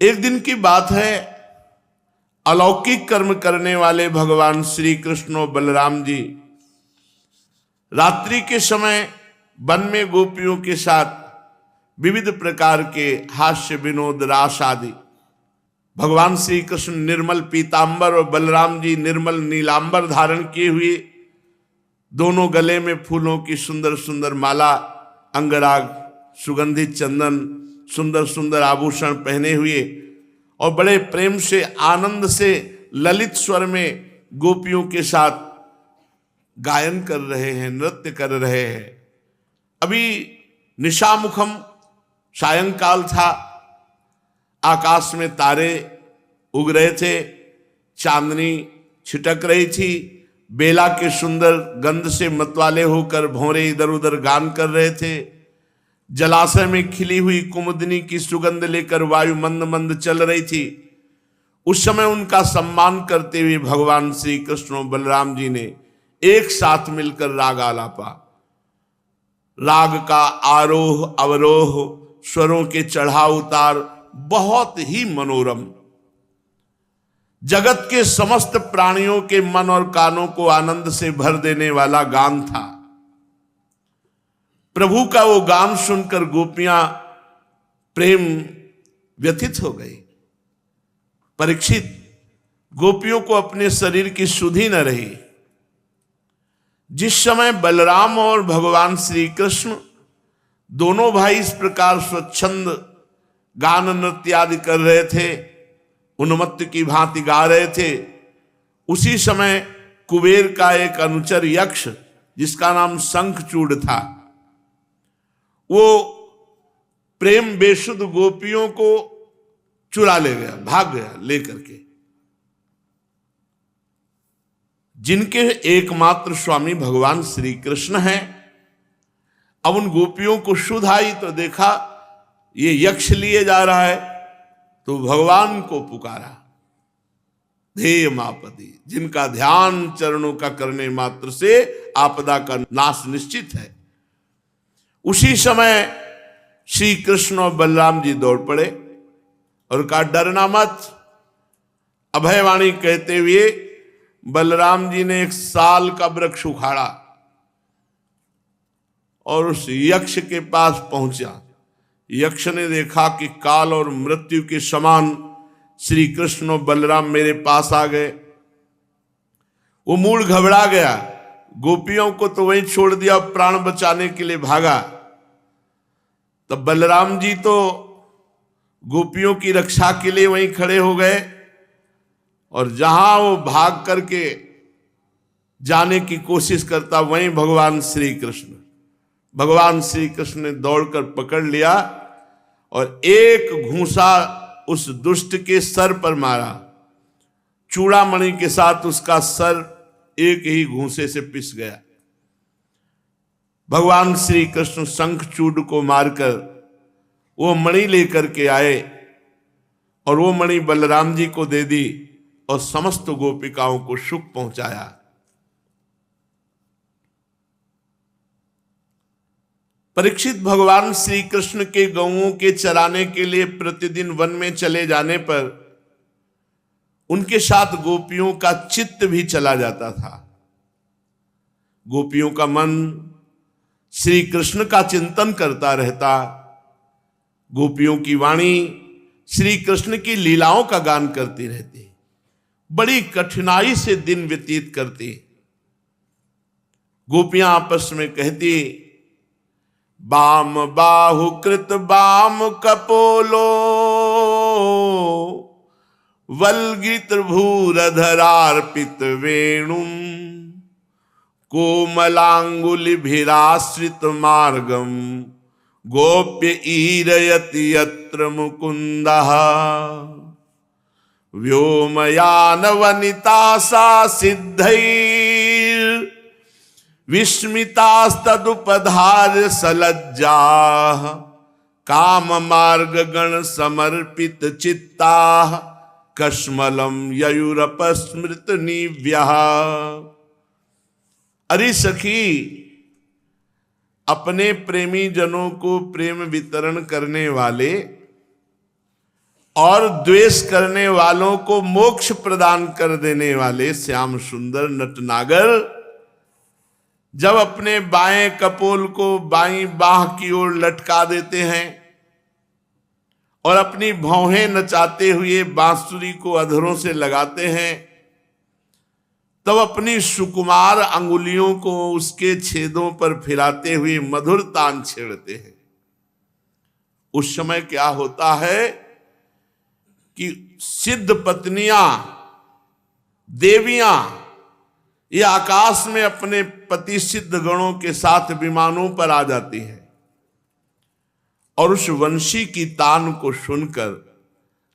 एक दिन की बात है, अलौकिक कर्म करने वाले भगवान श्री कृष्ण और बलराम जी रात्रि के समय वन में गोपियों के साथ विविध प्रकार के हास्य विनोद रास आदि, भगवान श्री कृष्ण निर्मल पीतांबर और बलराम जी निर्मल नीलांबर धारण किए हुए, दोनों गले में फूलों की सुंदर सुंदर माला, अंगराग, सुगंधित चंदन, सुंदर सुंदर आभूषण पहने हुए और बड़े प्रेम से आनंद से ललित स्वर में गोपियों के साथ गायन कर रहे हैं, नृत्य कर रहे हैं। अभी निशामुखम सायंकाल था, आकाश में तारे उग रहे थे, चांदनी छिटक रही थी, बेला के सुंदर गंध से मतवाले होकर भौरे इधर उधर गान कर रहे थे। जलाशय में खिली हुई कुमुदनी की सुगंध लेकर वायु मंद मंद चल रही थी। उस समय उनका सम्मान करते हुए भगवान श्री कृष्ण और बलराम जी ने एक साथ मिलकर राग आलापा, राग का आरोह अवरोह, स्वरों के चढ़ाव उतार बहुत ही मनोरम, जगत के समस्त प्राणियों के मन और कानों को आनंद से भर देने वाला गान था। प्रभु का वो गान सुनकर गोपियां प्रेम व्यथित हो गई। परीक्षित, गोपियों को अपने शरीर की सुधि न रही। जिस समय बलराम और भगवान श्री कृष्ण दोनों भाई इस प्रकार स्वच्छंद गान नृत्य आदि कर रहे थे, उन्मत्त की भांति गा रहे थे, उसी समय कुबेर का एक अनुचर यक्ष जिसका नाम शंखचूड़ था, वो प्रेम बेसुध गोपियों को चुरा ले गया, भाग गया लेकर के। जिनके एकमात्र स्वामी भगवान श्री कृष्ण हैं, अब उन गोपियों को सुध आई तो देखा ये यक्ष लिए जा रहा है, तो भगवान को पुकारा। ध्येय मापति, जिनका ध्यान चरणों का करने मात्र से आपदा का नाश निश्चित है। उसी समय श्री कृष्ण और बलराम जी दौड़ पड़े और कहा डरना मत। अभयवाणी कहते हुए बलराम जी ने एक साल का वृक्ष उखाड़ा और उस यक्ष के पास पहुंचा। यक्ष ने देखा कि काल और मृत्यु के समान श्री कृष्ण और बलराम मेरे पास आ गए। वो मूड घबरा गया, गोपियों को तो वहीं छोड़ दिया, प्राण बचाने के लिए भागा। तब बलराम जी तो गोपियों की रक्षा के लिए वहीं खड़े हो गए और जहां वो भाग करके जाने की कोशिश करता, वहीं भगवान श्री कृष्ण ने दौड़कर पकड़ लिया और एक घूंसा उस दुष्ट के सर पर मारा। चूड़ामणि के साथ उसका सर एक ही घूंसे से पिस गया। भगवान श्री कृष्ण शंखचूड़ को मारकर वो मणि लेकर के आए और वो मणि बलराम जी को दे दी और समस्त गोपिकाओं को सुख पहुंचाया। परीक्षित, भगवान श्री कृष्ण के गौओं के चराने के लिए प्रतिदिन वन में चले जाने पर उनके साथ गोपियों का चित्त भी चला जाता था। गोपियों का मन श्री कृष्ण का चिंतन करता रहता। गोपियों की वाणी श्री कृष्ण की लीलाओं का गान करती रहती। बड़ी कठिनाई से दिन व्यतीत करती। गोपियां आपस में कहती, बाम बाहु कृत बाम कपोलो वल्गित भूरधरार्पित वेणुम कोमलांगुलिभिराश्रित मार्गम गोप्य ईरयति यत्र मुकुंदः व्योमयान वनिता सा सिद्धैर् विस्मितास्तदुपधार्य सलज्जा काम मार्ग गण समर्पित चित्ता कश्मलम ययुरपस्मृत निव्यः। अरे सखी, अपने प्रेमी जनों को प्रेम वितरण करने वाले और द्वेष करने वालों को मोक्ष प्रदान कर देने वाले श्याम सुंदर नटनागर जब अपने बाएं कपोल को बाईं बाह की ओर लटका देते हैं और अपनी भौहें नचाते हुए बांसुरी को अधरों से लगाते हैं, तब अपनी सुकुमार अंगुलियों को उसके छेदों पर फिराते हुए मधुर तान छेड़ते हैं। उस समय क्या होता है कि सिद्ध पत्नियां, देवियां ये आकाश में अपने पति सिद्ध गणों के साथ विमानों पर आ जाती हैं और उस वंशी की तान को सुनकर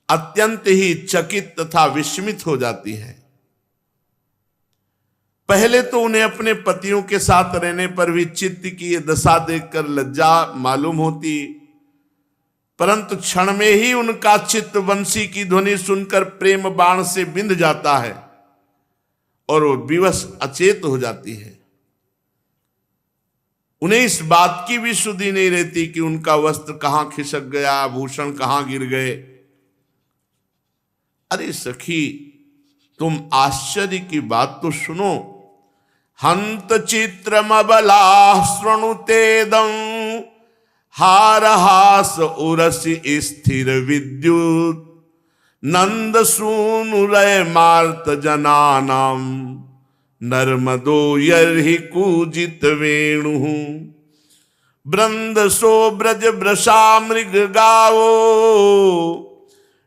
अत्यंत ही चकित तथा विस्मित हो जाती हैं। पहले तो उन्हें अपने पतियों के साथ रहने पर भी चित्त की ये दशा देखकर लज्जा मालूम होती, परंतु क्षण में ही उनका चित्त वंशी की ध्वनि सुनकर प्रेम बाण से बिंध जाता है और वो विवश अचेत हो जाती है। उन्हें इस बात की भी सुधि नहीं रहती कि उनका वस्त्र कहां खिसक गया, आभूषण कहां गिर गए। अरे सखी, तुम आश्चर्य की बात तो सुनो। हंत चित्रमबला शृणुतेदं हारहास उरसी स्थिर विद्युत नंद सूनुरय मार्त जनानाम नर्मदो यर्हि कूजित वेणु वृंद सो ब्रज वृषा मृग गावो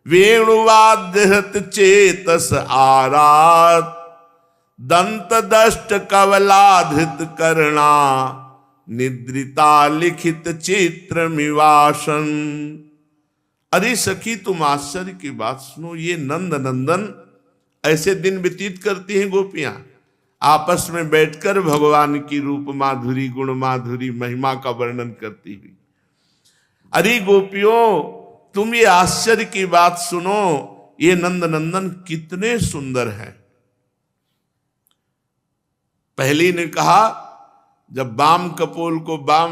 वेणुवाद्यहत चेतस आरात दंत दष्ट कवलाधृत कर्णा निद्रिता लिखित चित्र मिवासन। अरे सखी, तुम आश्चर्य की बात सुनो। ये नंद नंदन ऐसे दिन व्यतीत करती हैं गोपियां, आपस में बैठकर भगवान की रूप माधुरी, गुण माधुरी, महिमा का वर्णन करती हुई। अरे गोपियों, तुम ये आश्चर्य की बात सुनो। ये नंद नंदन कितने सुंदर हैं। पहली ने कहा, जब बाम कपोल को बाम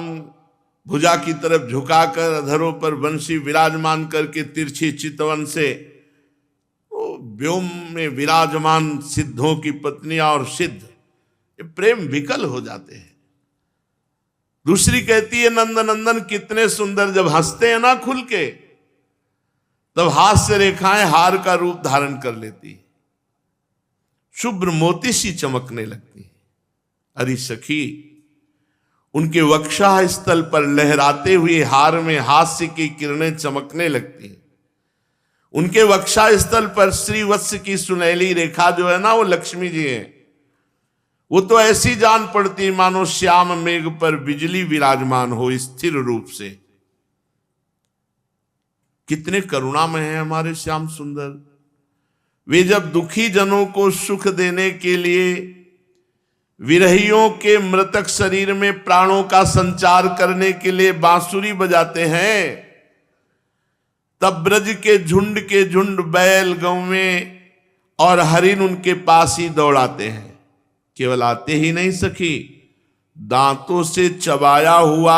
भुजा की तरफ झुकाकर अधरों पर वंशी विराजमान करके तिरछी चितवन से व्योम में विराजमान सिद्धों की पत्नियां और सिद्ध ये प्रेम विकल हो जाते हैं। दूसरी कहती है, नंद नंदन कितने सुंदर, जब हंसते हैं ना खुल के, तब हास्य रेखाएं हार का रूप धारण कर लेती, शुभ्र मोती सी चमकने लगती। अरे सखी, उनके वक्षा स्थल पर लहराते हुए हार में हास्य की किरणें चमकने लगती हैं। उनके वक्षा स्थल पर श्रीवत्स की सुनहली रेखा जो है ना, वो लक्ष्मी जी है। वो तो ऐसी जान पड़ती मानो श्याम मेघ पर बिजली विराजमान हो स्थिर रूप से। कितने करुणामय हैं हमारे श्याम सुंदर। वे जब दुखी जनों को सुख देने के लिए विरहियों के मृतक शरीर में प्राणों का संचार करने के लिए बांसुरी बजाते हैं, तब ब्रज के झुंड बैल, गौवें और हरिण उनके पास ही दौड़ाते हैं। केवल आते ही नहीं सखी, दांतों से चबाया हुआ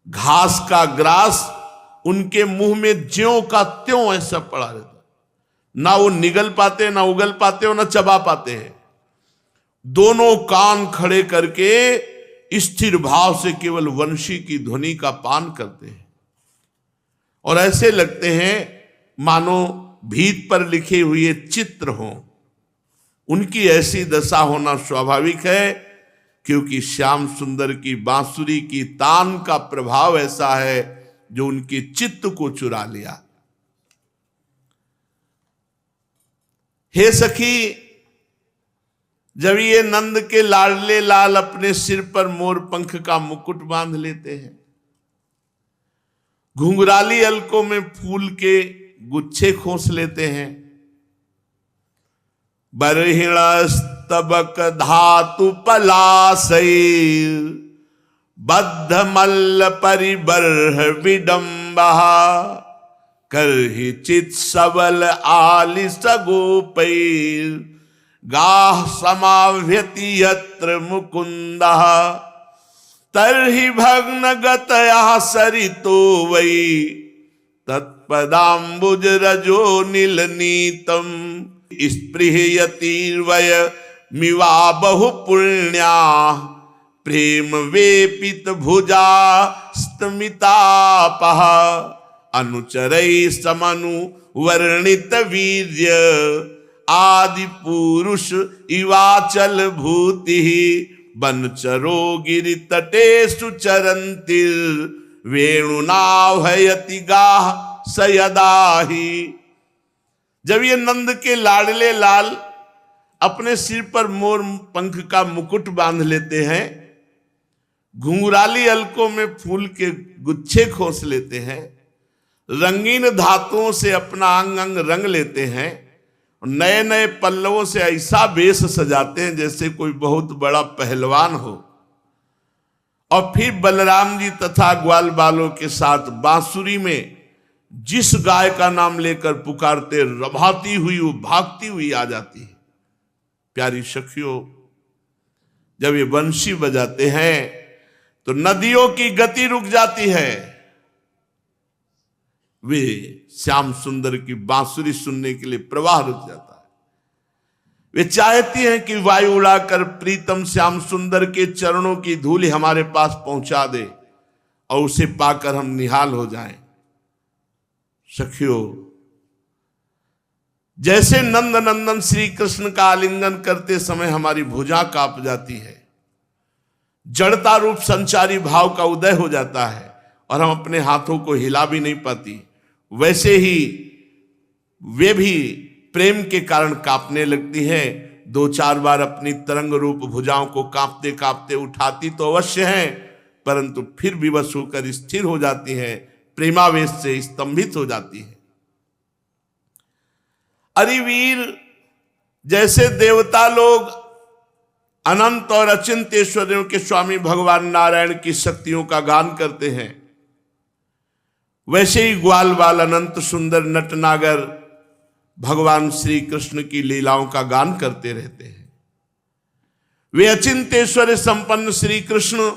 घास का ग्रास उनके मुंह में ज्यों का त्यों ऐसा पड़ा रहता, ना वो निगल पाते, ना उगल पाते और ना चबा पाते हैं। दोनों कान खड़े करके स्थिर भाव से केवल वंशी की ध्वनि का पान करते हैं और ऐसे लगते हैं मानो भीत पर लिखे हुए चित्र हों। उनकी ऐसी दशा होना स्वाभाविक है, क्योंकि श्याम सुंदर की बांसुरी की तान का प्रभाव ऐसा है जो उनके चित्त को चुरा लिया। हे सखी, जब ये नंद के लाडले लाल अपने सिर पर मोर पंख का मुकुट बांध लेते हैं, घुंघराली अलकों में फूल के गुच्छे खोस लेते हैं, बरहिण स्तबक धातु पलासैर बद्ध मल्ल परिबर्ह विडंबा करहि चित सबल आलिस गोपैर गाह समाव्यति यत्र मुकुंदः तर्हि भग्न गतया सरितो वै तत्पदाम्बुज रजो नील नीतम स्पृहयतिर्वय मिवा बहु पुण्या प्रेम वेपित भुजा स्तमितापः अनुचरै समनु वर्णित वीर्य आदि पुरुष इवाचल भूति बनचरो गिरि तटेषु चरन्तिर वेणुनाभयति गाह सयदाही। जब ये नंद के लाडले लाल अपने सिर पर मोर पंख का मुकुट बांध लेते हैं, घुंघराली अलकों में फूल के गुच्छे खोस लेते हैं, रंगीन धातुओं से अपना अंग अंग रंग लेते हैं, नए नए पल्लवों से ऐसा वेश सजाते हैं जैसे कोई बहुत बड़ा पहलवान हो, और फिर बलराम जी तथा ग्वाल बालों के साथ बांसुरी में जिस गाय का नाम लेकर पुकारते, रभाती हुई वो भागती हुई आ जाती है। प्यारी सखियों, जब ये बंशी बजाते हैं तो नदियों की गति रुक जाती है। वे श्याम सुंदर की बांसुरी सुनने के लिए प्रवाह रुक जाता है। वे चाहती हैं कि वायु उड़ाकर प्रीतम श्याम सुंदर के चरणों की धूल हमारे पास पहुंचा दे और उसे पाकर हम निहाल हो जाएं। सखियों, जैसे नंद नंदन श्री कृष्ण का आलिंगन करते समय हमारी भुजा कांप जाती है, जड़ता रूप संचारी भाव का उदय हो जाता है और हम अपने हाथों को हिला भी नहीं पाती, वैसे ही वे भी प्रेम के कारण कांपने लगती हैं। 2-4 बार अपनी तरंग रूप भुजाओं को कांपते कांपते उठाती तो अवश्य हैं, परंतु फिर विवश होकर स्थिर हो जाती हैं, प्रेमावेश से स्तंभित हो जाती है। अरिवीर जैसे देवता लोग अनंत और अचिंत्य ऐश्वर्यों के स्वामी भगवान नारायण की शक्तियों का गान करते हैं, वैसे ही ग्वाल बाल अनंत सुंदर नटनागर भगवान श्री कृष्ण की लीलाओं का गान करते रहते हैं। वे अचिंत्य ऐश्वर्य संपन्न श्री कृष्ण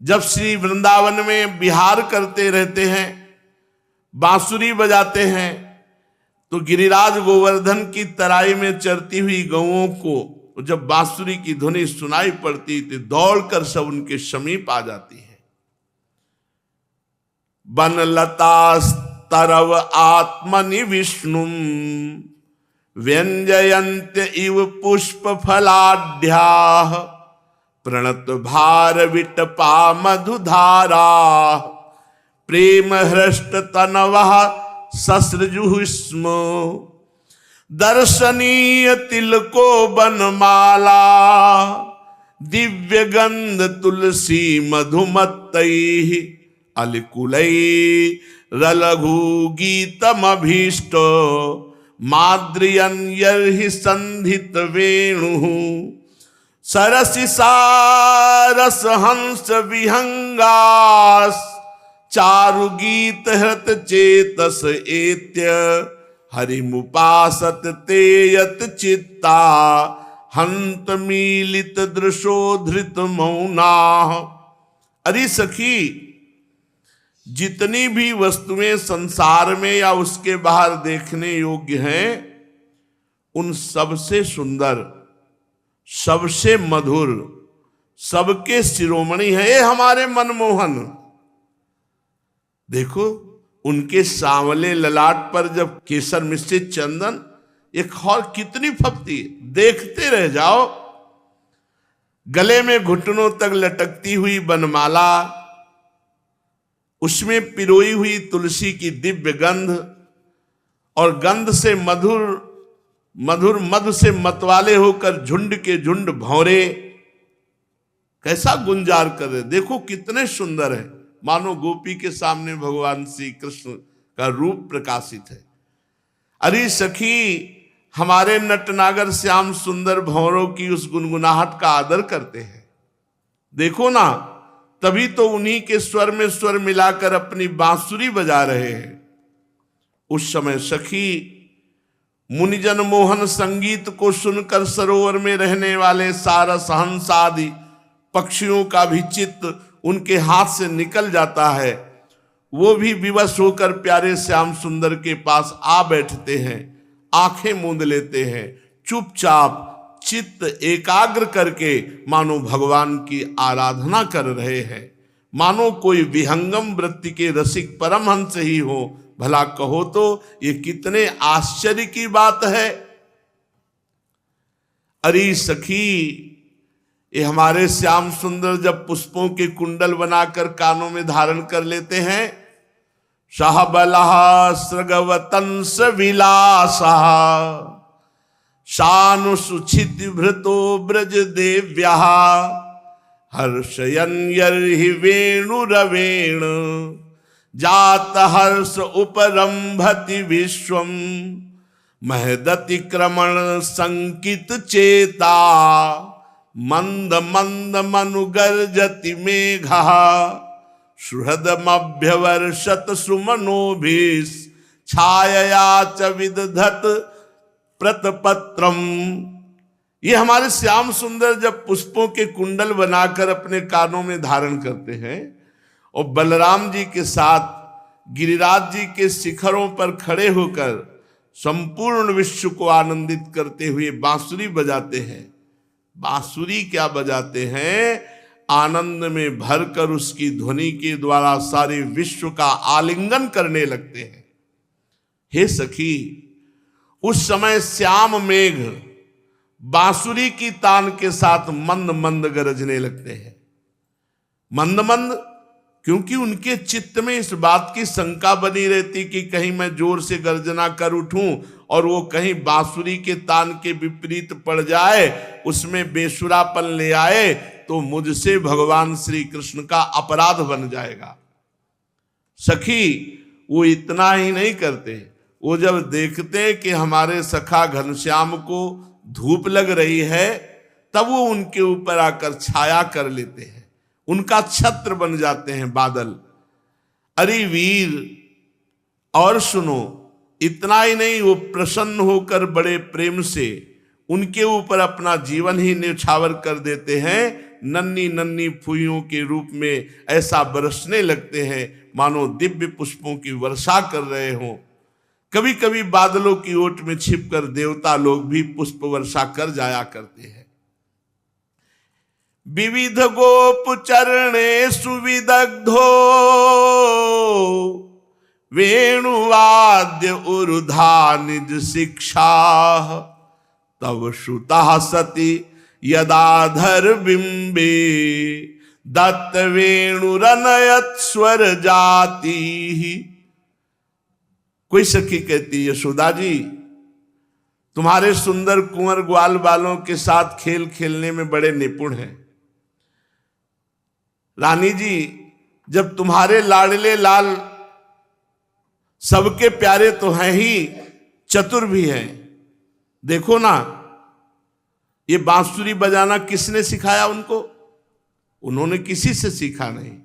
जब श्री वृंदावन में विहार करते रहते हैं, बांसुरी बजाते हैं, तो गिरिराज गोवर्धन की तराई में चरती हुई गौओं को जब बांसुरी की ध्वनि सुनाई पड़ती तो दौड़कर सब उनके समीप आ जाती है। बनलतास्तरव आत्मनि विष्णुम व्यंजयन्त इव पुष्प फलाढ्याः प्रणत भार विटपा मधुधारा प्रेम हृष्ट तनवः ससृजुः स्म दर्शनीय तिलको बनमाला दिव्य गंध तुलसी मधुमत्तैः अलिकुलैः रलघु गीतमभीष्ट माद्रियन् यर्हि संधित वेणुः सरसि सारस हंस विहंगास चारु गीत हृत चेतस एत्य हरिमुपासत ते यत चित्ता हंत मीलित दृशो धृत मौना। अरे सखी, जितनी भी वस्तुएं संसार में या उसके बाहर देखने योग्य हैं, उन सबसे सुंदर, सबसे मधुर, सबके शिरोमणि है ये हमारे मनमोहन। देखो, उनके सांवले ललाट पर जब केसर मिश्रित चंदन, एक और कितनी फपती, देखते रह जाओ। गले में घुटनों तक लटकती हुई बनमाला, उसमें पिरोई हुई तुलसी की दिव्य गंध, और गंध से मधुर मधुर मधु से मतवाले होकर झुंड के झुंड भौरे कैसा गुंजार कर रहे। देखो कितने सुंदर है, मानो गोपी के सामने भगवान श्री कृष्ण का रूप प्रकाशित है। अरे सखी, हमारे नटनागर श्याम सुंदर भंवरों की उस गुनगुनाहट का आदर करते हैं। देखो ना, तभी तो उन्हीं के स्वर में स्वर मिलाकर अपनी बांसुरी बजा रहे हैं। उस समय सखी, मुनिजन मोहन संगीत को सुनकर सरोवर में रहने वाले सारस हंस आदि पक्षियों का भी चित्त उनके हाथ से निकल जाता है। वो भी विवश होकर प्यारे श्याम सुंदर के पास आ बैठते हैं, आंखें मूंद लेते हैं, चुपचाप चित्त एकाग्र करके मानो भगवान की आराधना कर रहे हैं, मानो कोई विहंगम वृत्ति के रसिक परमहंस ही हो। भला कहो तो ये कितने आश्चर्य की बात है। अरे सखी, ये हमारे श्याम सुंदर जब पुष्पों के कुंडल बनाकर कानों में धारण कर लेते हैं, सहबलहा सृगवतंस विलासा शानुसुचित भृतो ब्रज देव्या हर्षयन् यर्हि वेणुरवेण जात हर्ष उपरंभति विश्वम महदति क्रमण संकित चेता मंद मंद मनुगर्जति मेघा सुहृदमभ्यवर्षत सुमनोभिस छायया च विदधत प्रतपत्रम। ये हमारे श्याम सुंदर जब पुष्पों के कुंडल बनाकर अपने कानों में धारण करते हैं और बलराम जी के साथ गिरिराज जी के शिखरों पर खड़े होकर संपूर्ण विश्व को आनंदित करते हुए बांसुरी बजाते हैं। बांसुरी क्या बजाते हैं, आनंद में भरकर उसकी ध्वनि के द्वारा सारे विश्व का आलिंगन करने लगते हैं। हे सखी, उस समय श्याम मेघ बांसुरी की तान के साथ मंद मंद गरजने लगते हैं। मंद मंद क्योंकि उनके चित्त में इस बात की शंका बनी रहती कि कहीं मैं जोर से गर्जना कर उठूं और वो कहीं बांसुरी के तान के विपरीत पड़ जाए, उसमें बेसुरापन ले आए तो मुझसे भगवान श्री कृष्ण का अपराध बन जाएगा। सखी, वो इतना ही नहीं करते, वो जब देखते कि हमारे सखा घनश्याम को धूप लग रही है तब वो उनके ऊपर आकर छाया कर लेते हैं, उनका छत्र बन जाते हैं बादल। अरे वीर, और सुनो, इतना ही नहीं, वो प्रसन्न होकर बड़े प्रेम से उनके ऊपर अपना जीवन ही न्यौछावर कर देते हैं। नन्ही नन्ही फुइयों के रूप में ऐसा बरसने लगते हैं मानो दिव्य पुष्पों की वर्षा कर रहे हों। कभी कभी बादलों की ओट में छिपकर देवता लोग भी पुष्प वर्षा कर जाया करते हैं। विविध गोप चरणे सुविदग्धो वेणुवाद्य उरुधा निज शिक्षा तव श्रुता सती यदाधर बिंबे दत्त वेणुरनयत स्वर जाति। कोई सखी कहती, यशोदा जी, तुम्हारे सुंदर कुंवर ग्वाल बालों के साथ खेल खेलने में बड़े निपुण हैं। रानी जी, जब तुम्हारे लाडले लाल सबके प्यारे तो हैं ही, चतुर भी हैं। देखो ना, ये बांसुरी बजाना किसने सिखाया उनको? उन्होंने किसी से सीखा नहीं,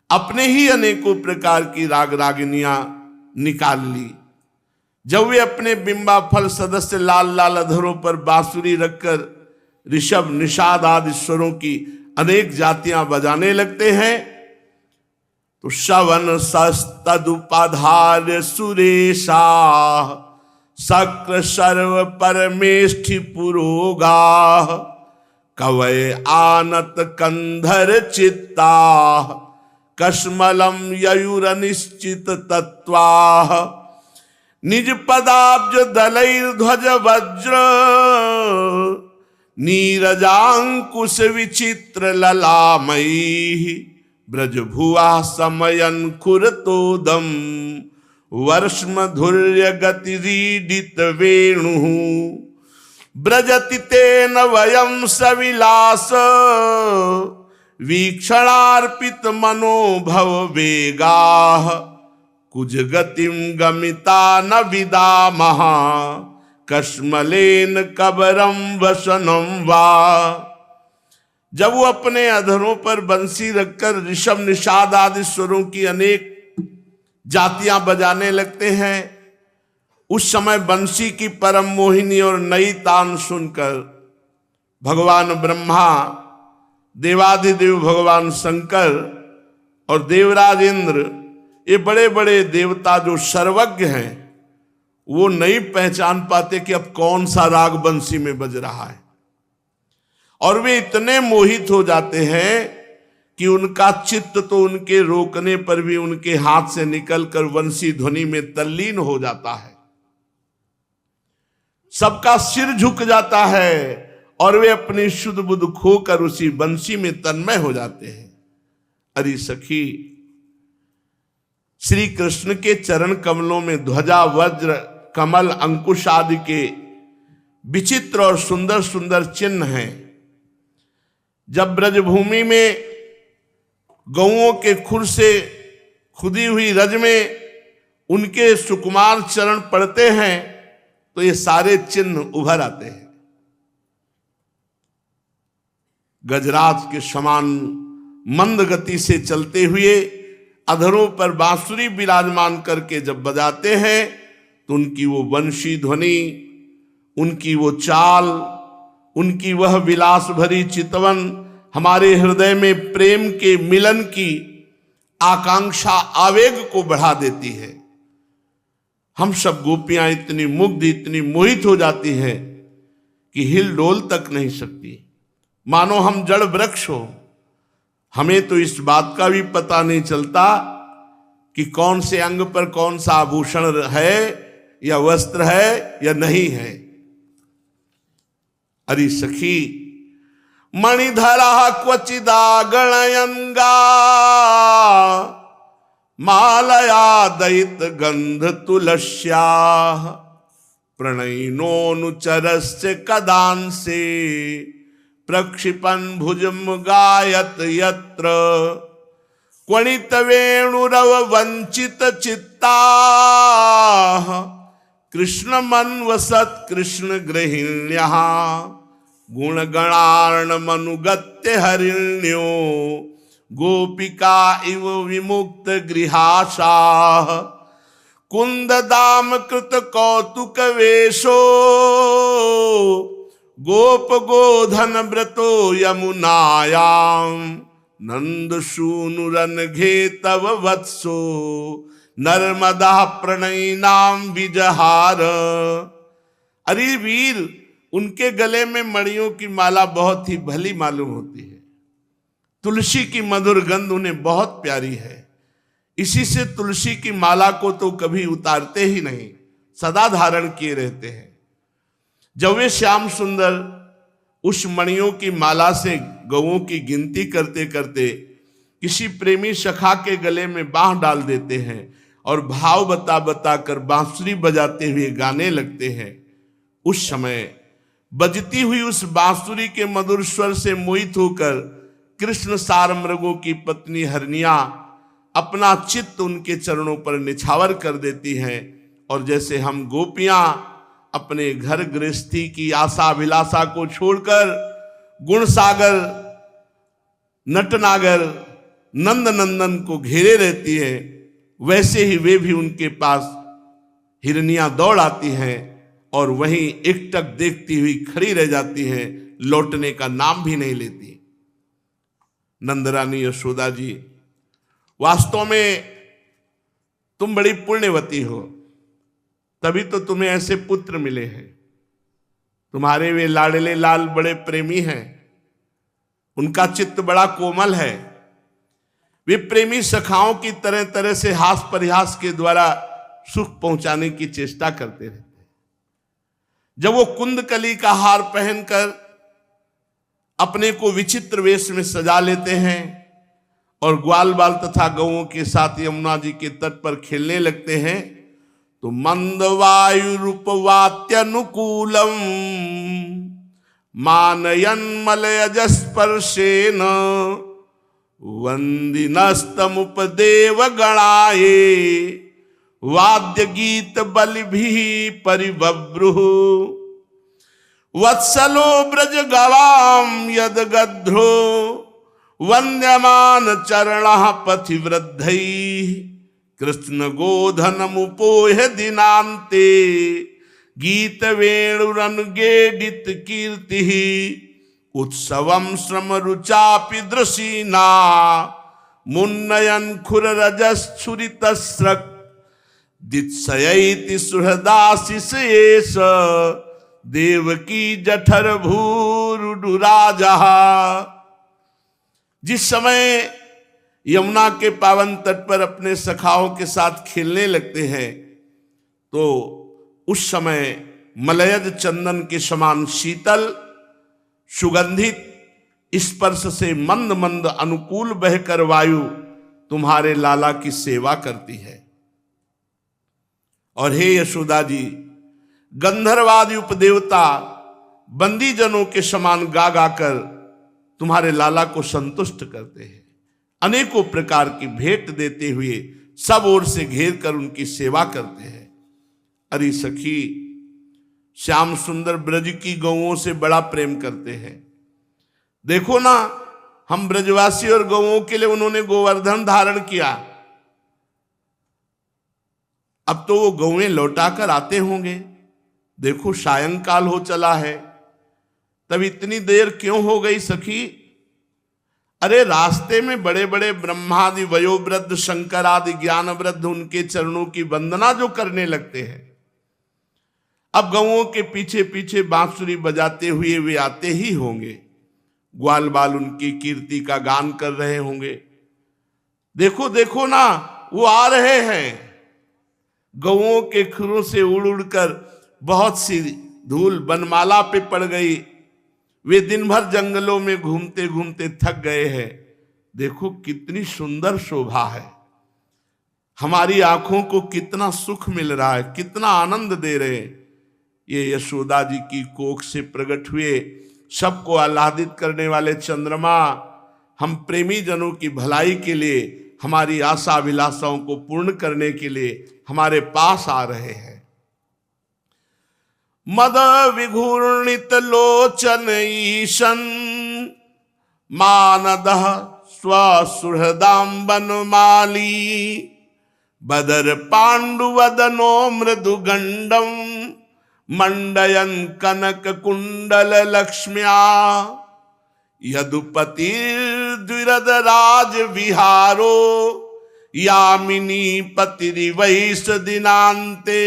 अपने ही अनेकों प्रकार की राग रागिनियां निकाल ली। जब वे अपने बिंबा फल सदस्य लाल लाल अधरों पर बांसुरी रखकर ऋषभ निषाद आदि स्वरों की अनेक जातियां बजाने लगते हैं तो शवन सस्तदुपाधार्य सुरेशा शक्र सर्व परमेष्ठि पुरोगा कवय आनत कंधर चित्ता कश्मलम ययुरनिश्चित तत्वा निज पदाब्ज दलैर ध्वज वज्र नीरजांकुश विचित्र ललामयी ब्रज भुआ समयन खुरतोदम वर्ष्मधुर्य गतिरीडित वेणु ब्रजति तेन वयं सविलास वीक्षणार्पित मनोभव वेगा कुज गतिम गमिता न विदामः कश्मलेन कबरम वसनम वा। जब वो अपने अधरों पर बंसी रखकर ऋषभ निषाद आदि स्वरों की अनेक जातियां बजाने लगते हैं, उस समय बंसी की परम मोहिनी और नई तान सुनकर भगवान ब्रह्मा, देवाधिदेव भगवान शंकर और देवराज इंद्र ये बड़े बड़े देवता जो सर्वज्ञ हैं वो नहीं पहचान पाते कि अब कौन सा राग बंसी में बज रहा है, और वे इतने मोहित हो जाते हैं कि उनका चित्त तो उनके रोकने पर भी उनके हाथ से निकलकर वंशी ध्वनि में तल्लीन हो जाता है। सबका सिर झुक जाता है और वे अपनी शुद्ध बुद्ध खोकर उसी बंशी में तन्मय हो जाते हैं। अरे सखी, श्री कृष्ण के चरण कमलों में ध्वजा, वज्र, कमल, अंकुश आदि के विचित्र और सुंदर सुंदर चिन्ह हैं। जब ब्रजभूमि में गौओं के खुर से खुदी हुई रज में उनके सुकुमार चरण पड़ते हैं तो ये सारे चिन्ह उभर आते हैं। गजराज के समान मंद गति से चलते हुए अधरों पर बांसुरी विराजमान करके जब बजाते हैं तो उनकी वो वंशी ध्वनि, उनकी वो चाल, उनकी वह विलास भरी चितवन हमारे हृदय में प्रेम के मिलन की आकांक्षा, आवेग को बढ़ा देती है। हम सब गोपियां इतनी मुग्ध, इतनी मोहित हो जाती हैं कि हिल डोल तक नहीं सकती, मानो हम जड़ वृक्ष हो। हमें तो इस बात का भी पता नहीं चलता कि कौन से अंग पर कौन सा आभूषण है या वस्त्र है या नहीं है। अरे सखी, मणिधरा क्वचिदा गणयंगा मालया दयित गंध तुलस्या प्रणयिनोनुचरस्य कदांसे प्रक्षिपन भुजम गायत यत्र क्वणित वेणुरव वंचित चित्ता कृष्ण मनवसत कृष्ण गृहिण्यः गुणगणार्ण मनुगत्य हरिण्यो गोपिका इव विमुक्त गृहाशा कुंद दाम कृत कौतुक वेशो गोप गोधन व्रतो यमुनायाम नंद सूनुरन घे तव वत्सो नर्मदा प्रणयी नाम विजहार। अरे वीर, उनके गले में मणियों की माला बहुत ही भली मालूम होती है। तुलसी की मधुर गंध उन्हें बहुत प्यारी है। इसी से तुलसी की माला को तो कभी उतारते ही नहीं, सदा धारण किए रहते हैं। जब वे श्याम सुंदर उस मणियों की माला से गौओं की गिनती करते करते किसी प्रेमी सखा के गले में बांह डाल देते हैं और भाव बता बता कर बांसुरी बजाते हुए गाने लगते हैं, उस समय बजती हुई उस बांसुरी के मधुर स्वर से मोहित होकर कृष्ण सार मृगों की पत्नी हरनिया अपना चित्त उनके चरणों पर निछावर कर देती हैं। और जैसे हम गोपियां अपने घर गृहस्थी की आशा अभिलाषा को छोड़कर गुण सागर नटनागर नंद नंदन को घेरे रहती है, वैसे ही वे भी उनके पास हिरनियां दौड़ आती हैं और वहीं एकटक देखती हुई खड़ी रह जाती हैं, लौटने का नाम भी नहीं लेती। नंदरानी यशोदा जी, वास्तव में तुम बड़ी पुण्यवती हो, तभी तो तुम्हें ऐसे पुत्र मिले हैं। तुम्हारे वे लाडले लाल बड़े प्रेमी हैं, उनका चित्त बड़ा कोमल है। वे प्रेमी सखाओं की तरह तरह से हास परिहास के द्वारा सुख पहुंचाने की चेष्टा करते रहते हैं। जब वो कुंदकली का हार पहनकर अपने को विचित्र वेश में सजा लेते हैं और ग्वाल बाल तथा गौओं के साथ यमुना जी के तट पर खेलने लगते हैं, तो मंद वायु रूपवात्यनुकूलम मानयन मलयजस्पर्शेन वंदिनस्तमुपदेव गणाये वाद्य गीत बलिभिः परिबभ्रुः वत्सलो ब्रज गवाम यद गध्रो वन्द्यमान चरणः पथिवृद्धैः कृष्ण गोधनमुपोह दिनान्ते गीत वेणुरनुगेडित कीर्ति उत्सवम श्रम रुचापि दृशीना मुन्नयन खुर रजस्फुरितस्रक दित्सयति सुहृदाशिष देवकी जठर भूरुडुराजा। जिस समय यमुना के पावन तट पर अपने सखाओं के साथ खेलने लगते हैं तो उस समय मलयज चंदन के समान शीतल सुगंधित स्पर्श से मंद मंद अनुकूल बहकर वायु तुम्हारे लाला की सेवा करती है। और हे यशोदा जी, गंधर्वादि उपदेवता बंदी जनों के समान गा गाकर तुम्हारे लाला को संतुष्ट करते हैं। अनेकों प्रकार की भेंट देते हुए सब ओर से घेर कर उनकी सेवा करते हैं। अरे सखी, श्याम सुंदर ब्रज की गौओं से बड़ा प्रेम करते हैं। देखो ना, हम ब्रजवासी और गौओं के लिए उन्होंने गोवर्धन धारण किया। अब तो वो गौएं लौटा कर आते होंगे। देखो सायंकाल हो चला है, तब इतनी देर क्यों हो गई सखी? अरे रास्ते में बड़े बड़े ब्रह्मादि वयोवृद्ध शंकर आदि ज्ञान वृद्ध उनके चरणों की वंदना जो करने लगते हैं, अब गौओं के पीछे पीछे बांसुरी बजाते हुए वे आते ही होंगे। ग्वाल बाल उनकी कीर्ति का गान कर रहे होंगे। देखो देखो ना, वो आ रहे हैं। गौओं के खुरों से उड़ उड़कर बहुत सी धूल बनमाला पे पड़ गई। वे दिन भर जंगलों में घूमते घूमते थक गए हैं। देखो कितनी सुंदर शोभा है। हमारी आंखों को कितना सुख मिल रहा है, कितना आनंद दे रहे हैं। ये यशोदा जी की कोख से प्रकट हुए सबको आह्लादित करने वाले चंद्रमा हम प्रेमी जनों की भलाई के लिए, हमारी आशा अभिलाषाओं को पूर्ण करने के लिए हमारे पास आ रहे हैं। मद विघूर्णित लोचन ईशन मानदः स्वसुहृदां वनमाली बदर पांडुवदनो मृदुगंडम मंडयन कनक कुंडल लक्ष्म्या यदुपति द्विरद राज विहारो यामिनी पतिरिवैष दिनांते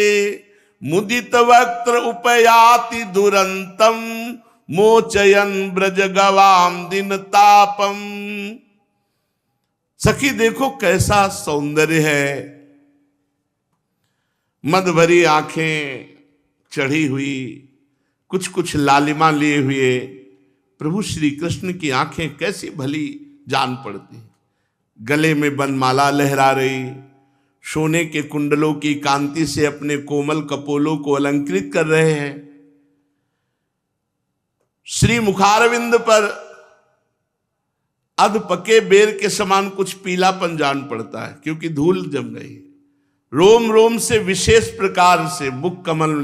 मुदित वक्त्र उपयाति दुरंतम मोचयन ब्रज गवाम दिन तापम। सखी देखो कैसा सौंदर्य है। मद भरी आंखें चढ़ी हुई, कुछ कुछ लालिमा लिए हुए प्रभु श्री कृष्ण की आंखें कैसी भली जान पड़ती। गले में बनमाला लहरा रही, सोने के कुंडलों की कांति से अपने कोमल कपोलों को अलंकृत कर रहे हैं। श्री मुखारविंद पर अध पके बेर के समान कुछ पीलापन जान पड़ता है, क्योंकि धूल जम गई। रोम रोम से विशेष प्रकार से मुख कमल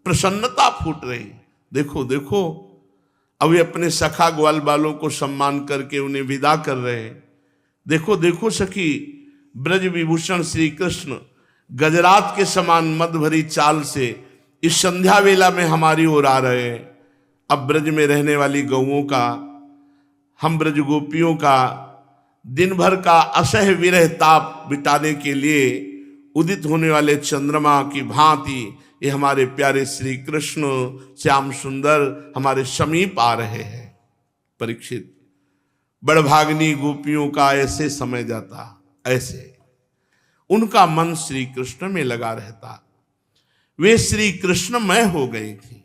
प्रसन्नता फूट रही। देखो देखो, अब वे अपने सखा ग्वाल बालों को सम्मान करके उन्हें विदा कर रहे हैं। देखो देखो सखी, ब्रज विभूषण श्री कृष्ण गजरात के समान मद भरी चाल से इस संध्या वेला में हमारी ओर आ रहे हैं। अब ब्रज में रहने वाली गौओं का, हम ब्रज गोपियों का दिन भर का असह विरह ताप बिटाने के लिए उदित होने वाले चंद्रमा की भांति ये हमारे प्यारे श्री कृष्ण श्याम सुंदर हमारे समीप आ रहे हैं। परीक्षित, बड़भाग्नि गोपियों का ऐसे समय जाता, ऐसे उनका मन श्री कृष्ण में लगा रहता। वे श्री कृष्णमय हो गई थी।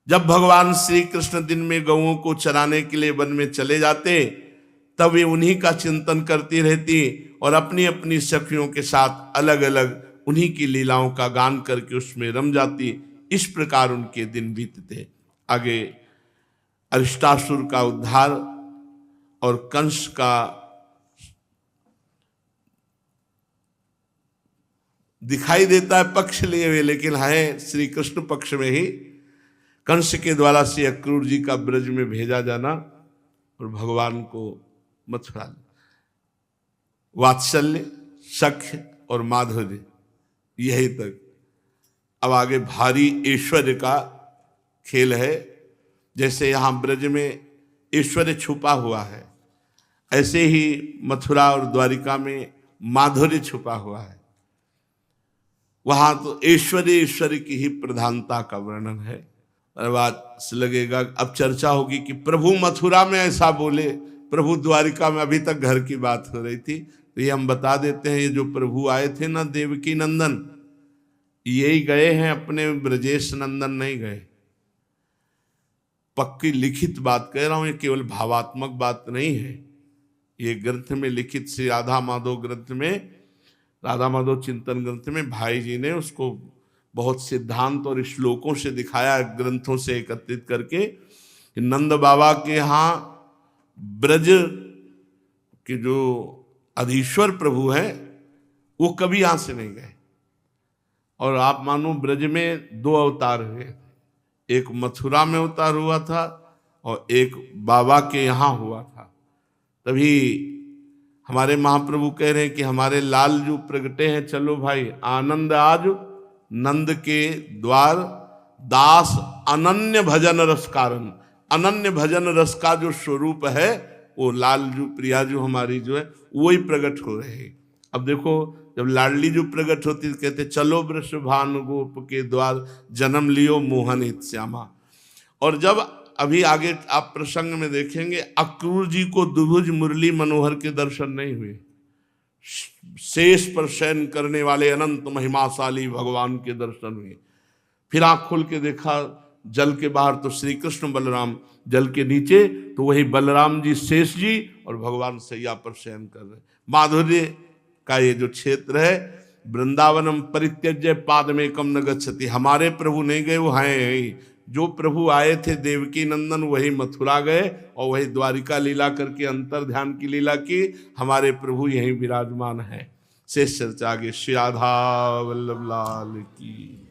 जब भगवान श्री कृष्ण दिन में गौओं को चराने के लिए वन में चले जाते, तब वे उन्हीं का चिंतन करती रहती और अपनी अपनी सखियों के साथ अलग अलग उन्हीं की लीलाओं का गान करके उसमें रम जाती। इस प्रकार उनके दिन बीतते। आगे अरिष्टासुर का उद्धार और कंस का दिखाई देता है पक्ष लिए हुए, लेकिन है श्री कृष्ण पक्ष में ही। कंस के द्वारा से अक्रूर जी का ब्रज में भेजा जाना और भगवान को मथुरा, वात्सल्य, सख्य और माधुर्य, यही तक। अब आगे भारी ऐश्वर्य का खेल है। जैसे यहाँ ब्रज में ऐश्वर्य छुपा हुआ है, ऐसे ही मथुरा और द्वारिका में माधुर्य छुपा हुआ है। वहां तो ऐश्वर्य ईश्वरी की ही प्रधानता का वर्णन है। और बात से लगेगा अब चर्चा होगी कि प्रभु मथुरा में ऐसा बोले, प्रभु द्वारिका में, अभी तक घर की बात हो रही थी। तो ये हम बता देते हैं, ये जो प्रभु आए थे ना देवकी नंदन, यही गए हैं अपने, ब्रजेश नंदन नहीं गए। पक्की लिखित बात कह रहा हूं, ये केवल भावात्मक बात नहीं है। ये ग्रंथ में लिखित श्री राधा माधव ग्रंथ में, राधा माधव चिंतन ग्रंथ में भाई जी ने उसको बहुत सिद्धांत और श्लोकों से दिखाया, ग्रंथों से एकत्रित करके, कि नंद बाबा के यहाँ ब्रज के जो अधीश्वर प्रभु हैं वो कभी यहां से नहीं गए। और आप मानो ब्रज में दो अवतार हुए, एक मथुरा में अवतार हुआ था और एक बाबा के यहाँ हुआ था। तभी हमारे महाप्रभु कह रहे हैं कि हमारे लाल जो प्रगटे हैं, चलो भाई आनंद आज नंद के द्वार, दास अनन्य भजन रस कारण। अनन्य भजन रस का जो स्वरूप है वो लाल जो प्रिया जो हमारी जो है वही प्रकट हो रहे हैं। अब देखो, जब लाडली जो प्रकट होती तो कहते चलो वृषभान गोप के द्वार, जन्म लियो मोहन इत श्यामा। और जब अभी आगे आप प्रसंग में देखेंगे, अक्रूर जी को दुभुज मुरली मनोहर के दर्शन नहीं हुए, शेष पर शयन करने वाले अनंत महिमाशाली भगवान के दर्शन हुए। फिर आंख खोल के देखा जल के बाहर तो श्री कृष्ण बलराम, जल के नीचे तो वही बलराम जी, शेष जी और भगवान सैया पर शयन कर रहे। माधुर्य का ये जो क्षेत्र है, वृंदावनम परित्यज्य पादमेकम न गच्छति, हमारे प्रभु नहीं गए, वो हैं। जो प्रभु आए थे देवकी नंदन वही मथुरा गए और वही द्वारिका लीला करके अंतर ध्यान की लीला की। हमारे प्रभु यहीं विराजमान है। शेष चर्चा आगे। श्री राधा वल्लभ लाल की।